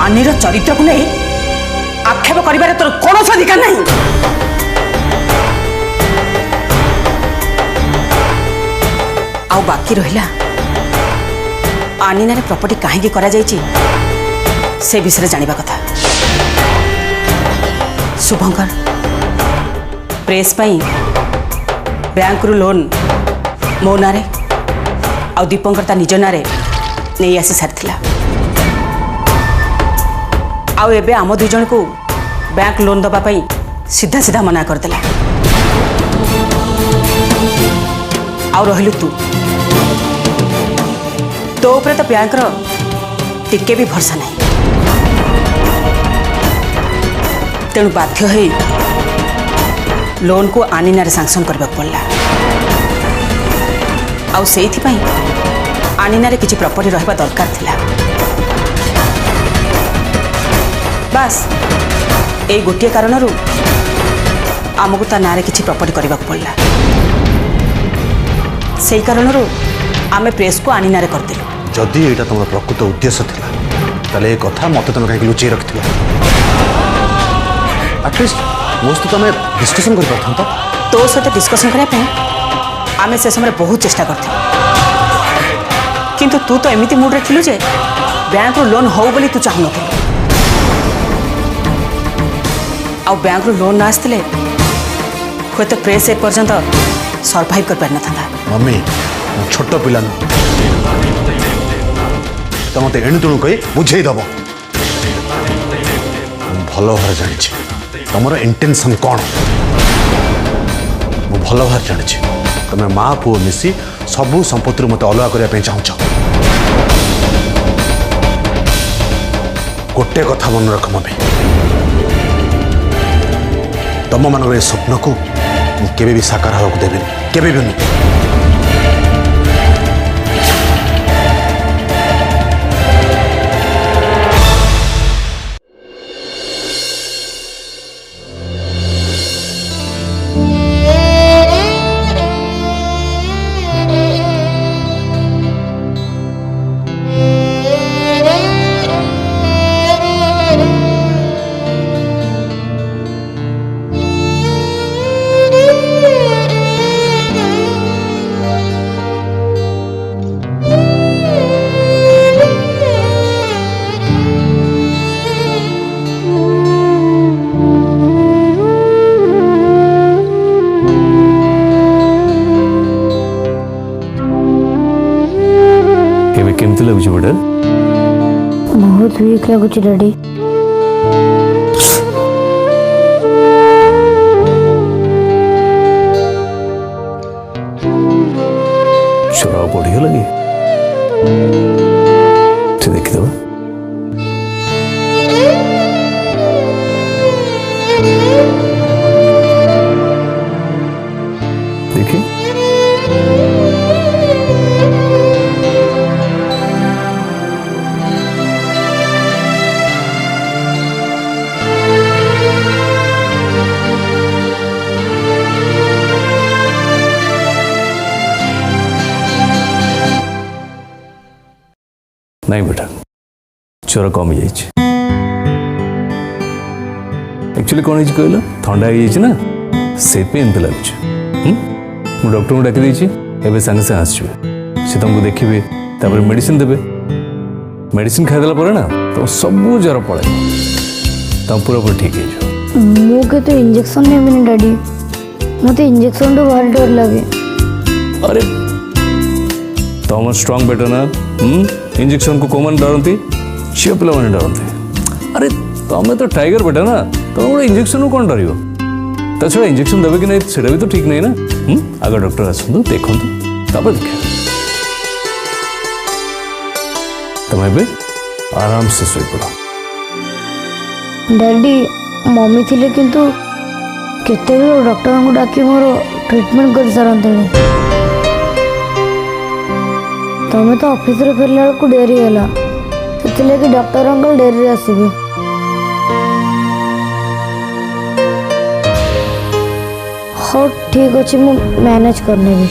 आनीर चरित्र को नहीं आक्षेप कर तोर कौन अधिकार नहीं। आउ बाकी रहिला आनीनार प्रॉपर्टी कहीं करा जायछि से विषय जानिबा कथा। शुभंकर प्रेस पाई बैंक रु लोन मो नारे आ दीपंकर ता निज नारे नहीं आसी सारिथिला। आउ एबे आम दुई जन को बैंक लोन दबा पाई सीधा सीधा मना करदेला। आउ रहिलु तू तो उपरे तो बैंक रो टिके भी भरसा नहीं। तेणु बाध्य है लोन को आनीनारे सांक्शन करबा पड़ला। आउ सेइथि पई आनीनारे किछि प्रॉपर्टी रहबा दरकार थिला। बस ए गोटे कारणरू आमको ता नारे किछि प्रॉपर्टी करबा पड़ला। सेई कारणरू आमे प्रेस को आनीनारे करदेलु। जदि एटा तुम प्रकृत उद्देश्य थिला ताले ए कथा मते तुम कहीं लुचि रखिथिला। एटलिस्ट मोस्ट तुम डिस्कशन कर पाथंता। तो सहित डिस्कशन करने पे आमे से समय बहुत चेष्टा करते, किंतु तू तो एमिति मूड रे थिलु जे बैंक रो लोन हो बोली तू चाहु नथिलु। आ बैंक रो लोन ना आस्तिले कोई तो प्रेस ए पर्यंत सर्वाइव कर पार न था। मम्मी छोट पिला न तो मत एणु तेणु कही बुझे दब। भल भाव जानी तुम इंटेंशन कौन मु भल भाव जानी। तुम माँ पुओ मिसी सबू संपत्ति मत अलग करने चाहूच। गोटे कथा मन रख मम्मी, तुम मान स्वप्न को केवे भी साकार होगा देवी केवे भी नहीं। केमती लगुच बड़ा बहुत वीक लगुच डैडी। शराब बढ़िया लगे देखीदबा। देखी नहीं बेटा ज्वर कमी जाइए। एक्चुअली कौन है कहल थंडा हो जाए ना से एमती लगुच। मुझे डॉक्टर को डाक एवं सांगे सांगे आसवे सी तुमको देखिए तापर मेडिसिन देवे। मेडिसिन खाईदेला पर ना तुम सब ज्वर पड़े तुम पूरा ठीक है। मुझे इंजेक्शन नहीं डैडी मत इंजेक्शन तो भारी डर लगे। अरे तुम स्ट्रांग बेटा ना इंजेक्शन को कौन डरती झील पिला मैंने डरती। अरे तुम्हें तो टाइगर बेटा ना तुम गोटे इंजेक्शन को कौन डर ता छड़ा इंजेक्शन देवे कि नहीं सेटा भी तो ठीक नहीं ना। आगे डॉक्टर आसतु देखु तब देखा तुम्हें भी आराम से सोई पड़ा। डैडी मम्मी थिले किंतु केते डॉक्टर को डाकी मोर ट्रीटमेंट कर सारते। तुम्हें तो ऑफिस रे फेरला को डेरी है से डॉक्टर अंकल डेरी आसबे। हाँ ठीक अच्छे मु मैनेज करने भी।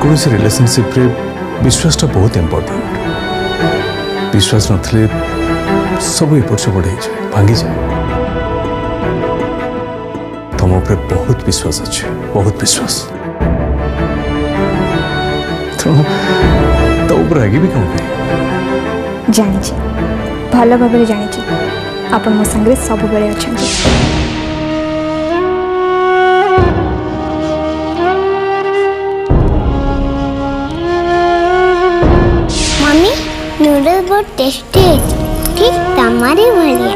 जेकोसी रिलेशनशिप रे विश्वासटा बहुत इंपोर्टेंट। विश्वास नथले सब एपट सेपट हो जाए, भांगी जाए। तुम ऊपर बहुत विश्वास अच्छे, बहुत विश्वास। तो ऊपर आगे भी कौन कहे? जानी भल भाव जानी आप मो संगे सब बेले अच्छा। मम्मी नूडल्स बहुत टेस्टी है, ठीक तमारी भलिया।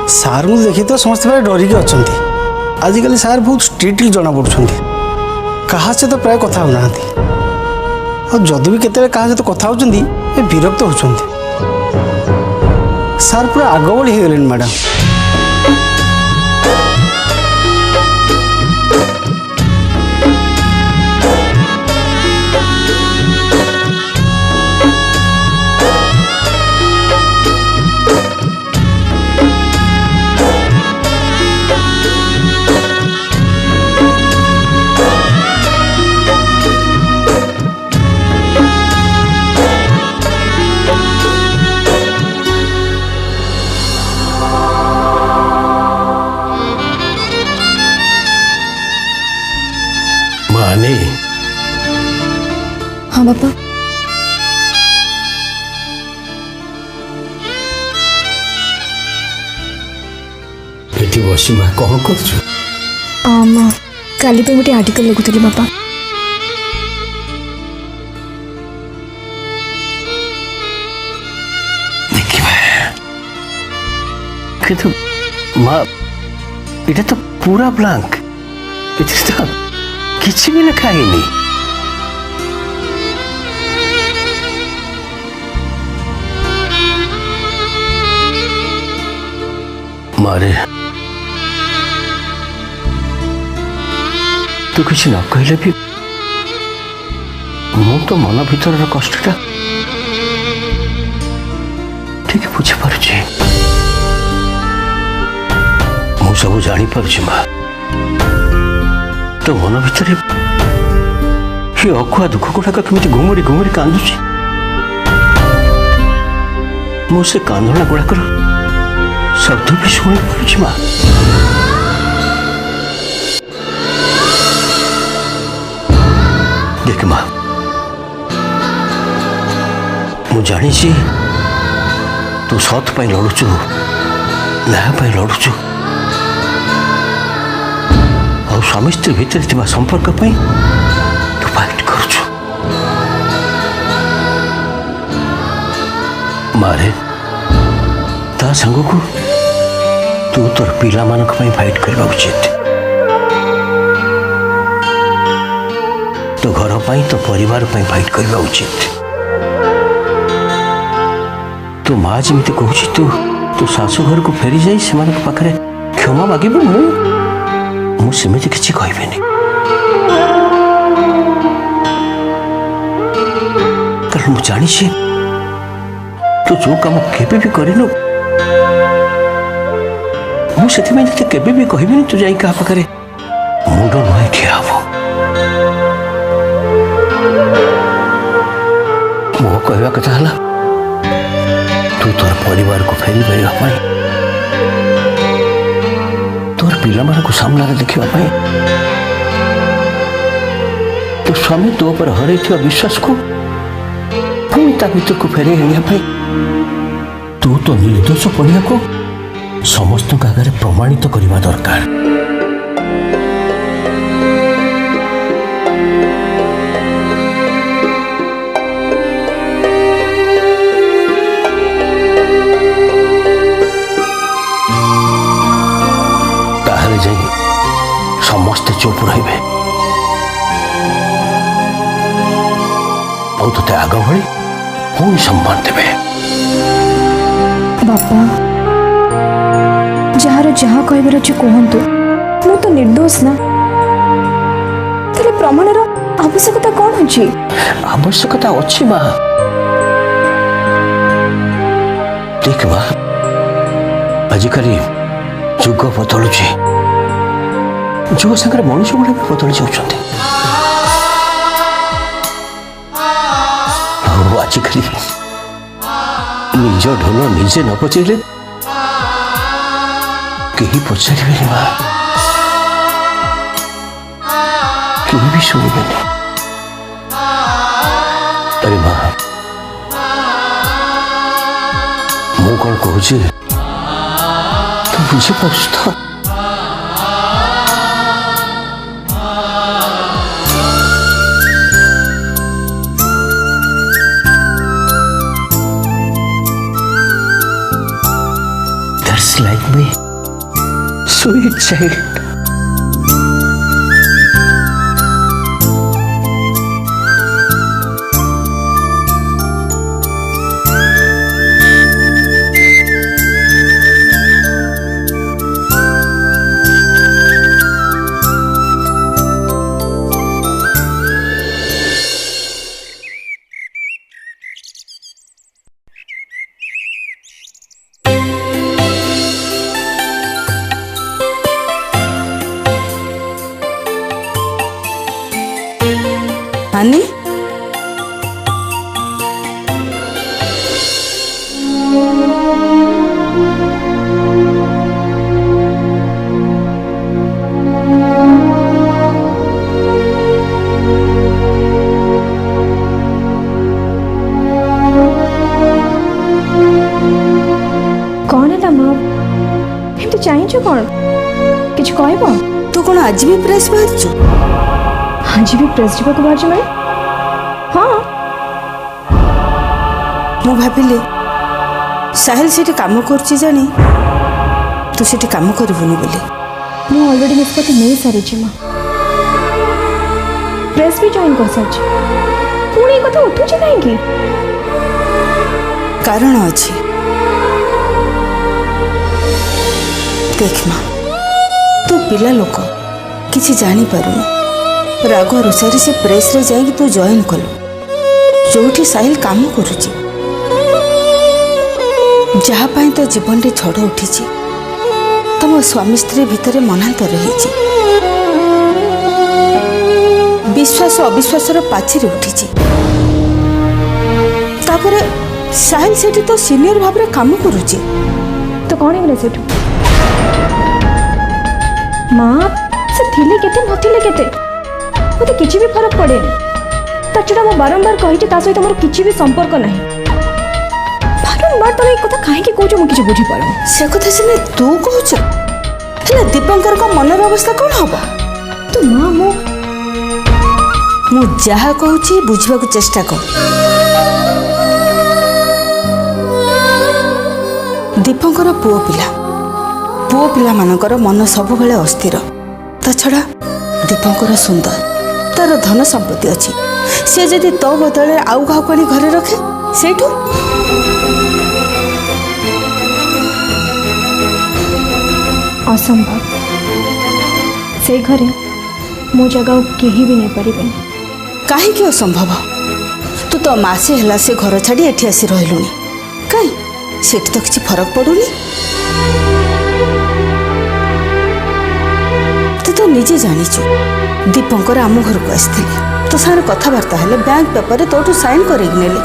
सार को देखी तो समस्त डरिक अच्छा। आजिकल सार बहुत स्ट्रिक्टली जना पड़ुंट। क्या सहित तो प्राय कथा होना जदि भी केते क्या सहित कथा होती विरक्त होती। सार पूरा आग बढ़ी हो गले मैडम। हाँ बापा। एटी बसी माँ कौन कर काली पे गोटे आर्टिकल लिखुली बापा। देखिए माँ इटा तो पूरा ब्लांक, किसी भी लिखा ही नहीं। मारे तू किसी न कहले भी मु तो मन भीतर कष्टा ठीक बुझी पारुछि। मु सब जानी पारुछि माँ, तो मन भीतर ये अकुआ दुख गुड़ाक केमी घुमुरी घुमुरी कांदुछि। मु से कांदना गुड़ाकर शब्द भी शुणी पारुछि माँ। देख माँ मु जानी तू सत पाई लड़ुचु, न्याय पाई लड़ुचु, और स्वामी स्त्री भितर संपर्क पाई तू फाइट करुचु। मारे ता संग को तू तोर पिला मानक पाई फाइट करबा उचित। तो घर पाई तो परिवार पाई फाइट करबा उचित। तो माँ जमी कहूँ तू शाशु घर को फेरी जाई से पाखे क्षमा मागिबू। मुझे किसी कहबेनि, कारण मुझे जानी तू जो कम केबे भी करिनु मुझे केबे भी कहबेनि तू जाई क्या पाखे मुंड नुआई ठिया हबो। मो कहवा कथा हला तू तोर परिवार को फेरी पाइबा तोर पिला मान को सामना देखा तो स्वामी तो पर हर विश्वास को पुणी ता भीतर को फेरे आने तू तो निर्दोष पढ़िया को समस्त आगे प्रमाणित करने दरकार। समस्ते चुप रहे और ते आग भली पुणी सम्मान देवे। बापा जार जहाँ कहबार अच्छे कहतु मु तो निर्दोष ना प्रमाणर आवश्यकता कौन अच्छी आवश्यकता अच्छी माँ देख माँ आजिकल जुग बदलुचे जुग सागर मनुष्य गुड़ा भी बदली जाऊँगी आजिकल निज ढोल निजे न पचेले कहीं पचारे माँ कहीं भी शुणवे अरे माँ मु कौन कहूँ तू बुझीपार तो That's like me, sweet child. Honey कौन है माँ एमती चाहिए कौन किछ कहब तू कौन आज भी प्रेस बाहर आज भी प्रेस जावाक बाहर मैं हाँ मु भाविली साहिल से काम कर जानी तू से काम करबुनी बोली मु ऑलरेडी निष्पत्ति नहीं सारी माँ प्रेस भी जॉइन कर सारी पुणी कथा उठू कहीं कारण अच्छी देख माँ तू पिला लोक किसी जानी पारुनु राग रुषारी से प्रेस रे जाएगी तू जॉइन कलु जो साहिल काम करुची जहाँ पाई तो जीवन रे झड़ उठी तुम स्वामी स्त्री भितर मनांतर रही विश्वास अविश्वास पाचिरी उठी तापरे साहिल सेठी तो सीनियर भाव रे काम करुची तो कौन है सेठू माँ से थिले केते नथिले केते मते किछि भी फरक पड़े ता छुड़ा मो बारंबार कहि ता सहित मोर किछि भी संपर्क नाही बारंबार तो एक कथा काहे के कहू मु किछि बुझी पारो से कथा सिने तू कहूछ हेले दीपंकर को मनर अवस्था कोन हबा तो माँ मु जहा कहूची बुझवा को चेष्टा कर दीपंकर पुओ पिला मानकर मन सब बेले अस्थिर ता छड़ा दीपंकर सुंदर तार धन संपत्ति अच्छी से जदि तो बदले आउ गाँव घरे रखे सेठू असंभव से घरे मो जगह केही भी नहीं पारिबेनी काहे असंभव तू तो मासे हला से घर छाड़ी एठी आसी रहलुनी काई सेठ तो किसी फरक पड़ुनी तू तो निजे जानिचु दीपंकर आम घर को आसते तो सारे कथबार्ता हेले बैंक पेपर रे तोठू साइन करे नेले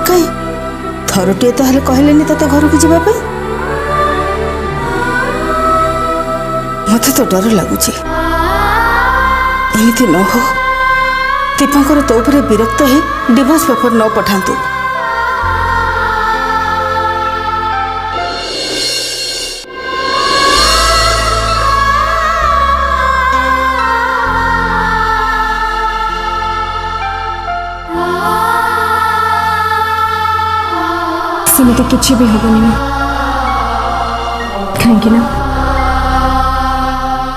काई थरटिए तो हेले कहलेनी तते घर को जीवा पे मते तो डर लगुची एमती न हो दीपंकर तो उपरे विरक्त है डिवोर्स पेपर न पठातु सेमती किछि भी हबनी ना कहीं ना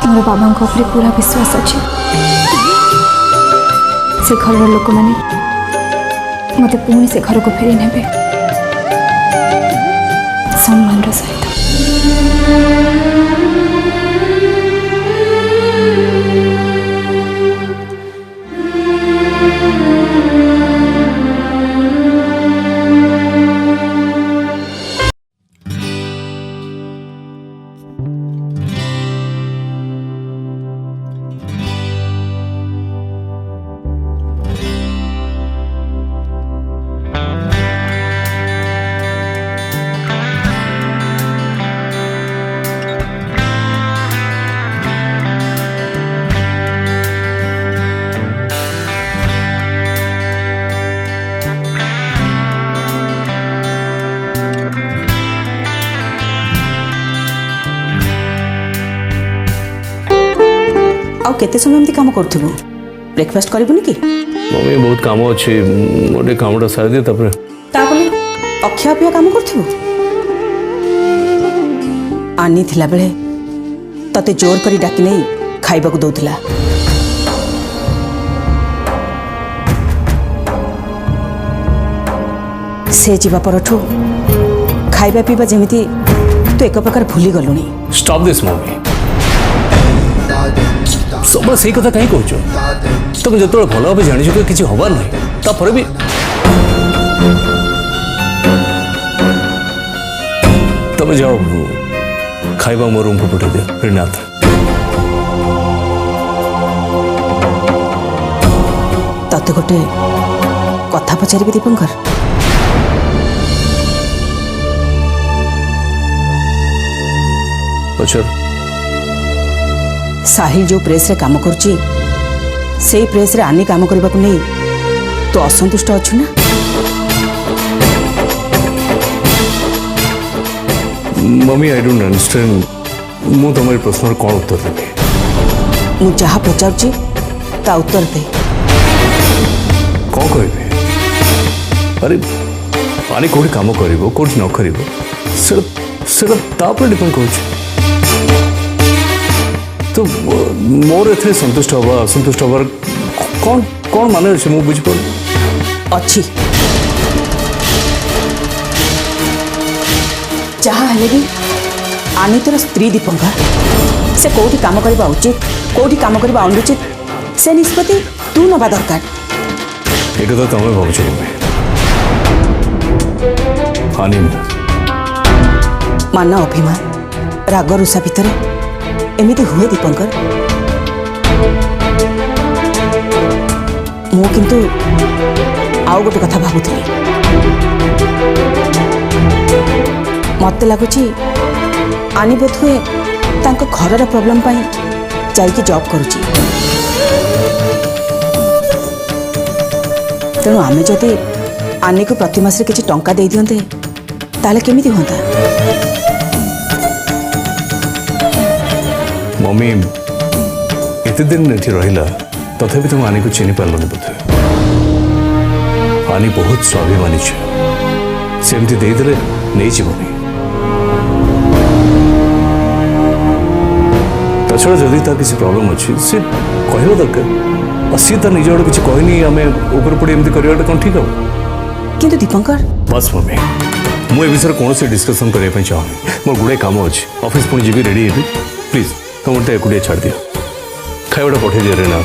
मोर बाबा ऊपर पूरा विश्वास अच्छे से घर लोक मैंने मत पुणी से घर को फेरी ने ସମ୍ମାନର ସହିତ। ଆଉ କେତେ ସମୟ ଏମିତି କାମ କରୁଥିବୁ? ବ୍ରେକଫାଷ୍ଟ କରିବୁନି କି? मम्मी बहुत काम अच्छे मोटे कामटा सारी दिए तापर ତାପରେ ଅଖିଆ ଅପିଆ କାମ କରୁଥିବୁ। ଆନି ଥିଲା ବେଳେ ତତେ ଜୋର କରି ଡାକି ନେଇ ଖାଇବାକୁ ଦଉଥିଲା। ସେ ଯିବା ପରଠୁ ଖାଇବା ପିଇବା ଯେମିତି ତୁ ଏକ ପ୍ରକାର ଭୁଲି ଗଲୁଣି। स्टॉप दिस मम्मी सब सही कथा कहीं कहूच तुम जो भल भाव जानी कि किसी हबार ना तापर भी तुम जाओ खाइबा मो रूम को पठे दियो श्रीनाथ। तते गोटे कथा पचारि दीपंकर। पचर साहिल जो प्रेस रे काम करची से प्रेस रे आनी काम करबा को नहीं तो असंतुष्ट अच्छु ना? मम्मी आई डोंट अंडरस्टैंड मु तुम्हारे प्रश्न कौन उत्तर देबी? मु जहा पचारची ता उत्तर दे। कौन कहबे? अरे आनी कोठी काम करिवो कोठी न करिवो सेटा तापर डिपेंड करूछ। तो मोर एथे संतुष्ट हवा असंतुष्ट हवा कौन कौन माने अछि मु बुझ पर अच्छी जहा हेले भी आनी तोर स्त्री दीपंकर से कोठी काम करबा उचित कोठी काम करबा अनुचित से निष्पत्ति तू नबा दरकार। एटा तो तमे भाबुछ आनी मान अभिमान राग रुषा भितर एमिति हुए दीपंकर। मु किंतु आउ गोटे कथा भाबुथि मते लागुची आनी बोध हुए तांको घरर प्रॉब्लम पाई जाइकी जॉब करुची। तेणु आमे जदि आनी को प्रति मास रे किछि टंका दे दियंते ताले केमिति होंता? मम्मी एते दिन एठी रहिला तथापि तुम आनी को चिनी पारलनि बोधे। आनी बहुत स्वाभिमानी छे सेमती दे देले नहीं जीवनी तछड़ा जदि ता किसी प्रॉब्लम अच्छी से कहवा दरकार और सी तार निज आड़ किसी कहनी आम ऊपर पड़ी एमती करवाटा कौन ठीक हम? किंतु दीपंकर बस मम्मी मुझे विषय कौन से डिस्कसन करने चाहूनी मोर गुड़े काम अच्छे ऑफिस पुणी जी रेडी हेबी प्लीज तुम मत एकुटिया छाड़ दियो खाइबाटा पठे दियो रे ना।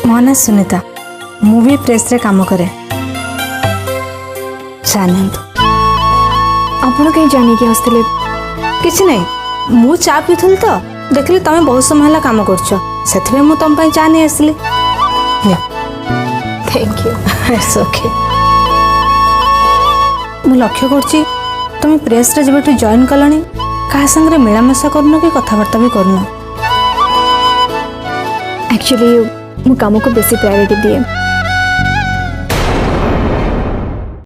मो ना सुनीता मूवी प्रेस रे काम करे जानतु आपण कहीं जानी कि हस्ते किसी नहीं मु चा पीथुल तो देखली तमें बहुत समय है काम कर मु तुम चा नहीं आसली। Thank you it's okay. मु लक्ष्य करछि तुम प्रेस रे जब जॉइन कलनी क्या संगे मिलामेशा करन कि कथबार्ता भी करन एक्चुअली मु काम को बेसी प्रायोरिटी दिए